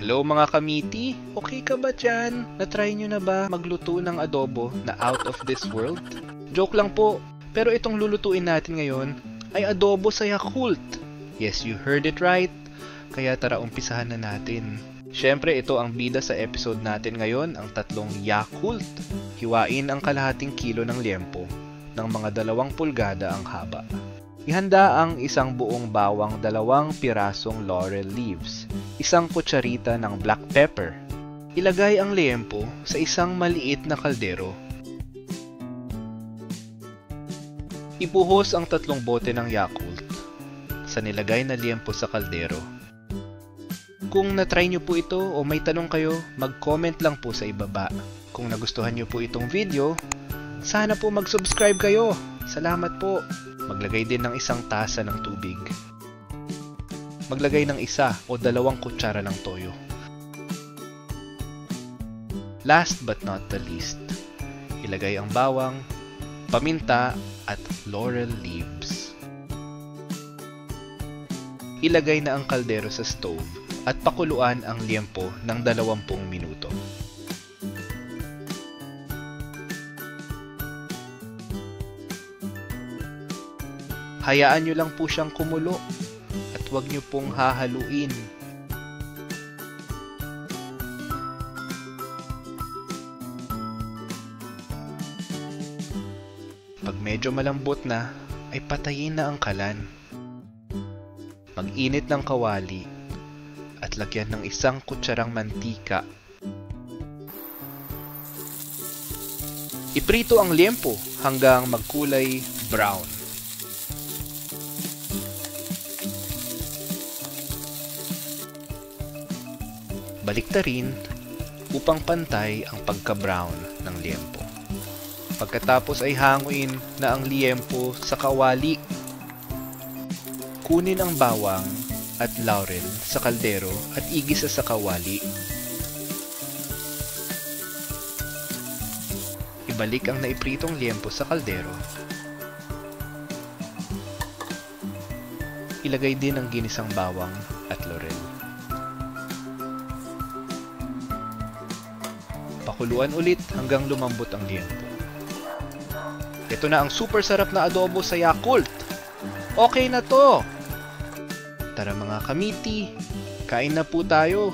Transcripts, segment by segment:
Hello mga kamiti, okay ka ba dyan? Na-try nyo na ba magluto ng adobo na out of this world? Joke lang po, pero itong lulutuin natin ngayon ay adobo sa Yakult. Yes, you heard it right. Kaya tara umpisahan na natin. Siyempre ito ang bida sa episode natin ngayon, ang tatlong Yakult. Hiwain ang kalahating kilo ng liempo ng mga 2 pulgada ang haba. Ihanda ang isang buong bawang 2 pirasong laurel leaves, 1 kutsarita ng black pepper. Ilagay ang liempo sa isang maliit na kaldero. Ibuhos ang 3 bote ng Yakult sa nilagay na liempo sa kaldero. Kung na-try nyo po ito o may tanong kayo, mag-comment lang po sa ibaba. Kung nagustuhan nyo po itong video, sana po mag-subscribe kayo. Salamat po. Maglagay din ng 1 tasa ng tubig. Maglagay ng 1 o 2 kutsara ng toyo. Last but not the least, ilagay ang bawang, paminta at laurel leaves. Ilagay na ang kaldero sa stove at pakuluan ang liempo ng 20 minuto. Hayaan nyo lang po siyang kumulo at huwag nyo pong hahaluin. Pag medyo malambot na, ay patayin na ang kalan. Mag-init ng kawali at lagyan ng 1 kutsarang mantika. Iprito ang liempo hanggang magkulay brown. Baliktarin upang pantay ang pagka-brown ng liempo. Pagkatapos ay hanguin na ang liempo sa kawali. Kunin ang bawang at laurel sa kaldero at igisa sa kawali. Ibalik ang naipritong liempo sa kaldero. Ilagay din ang ginisang bawang at laurel. Pakuluan ulit hanggang lumambot ang liempo. Ito na ang super sarap na adobo sa Yakult. Okay na to! Tara mga kamiti, kain na po tayo.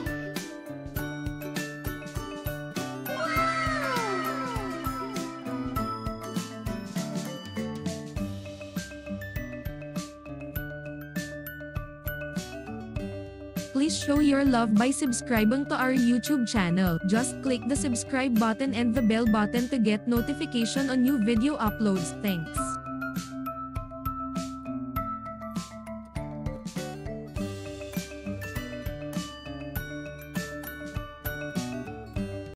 Please show your love by subscribing to our YouTube channel. Just click the subscribe button and the bell button to get notification on new video uploads. Thanks.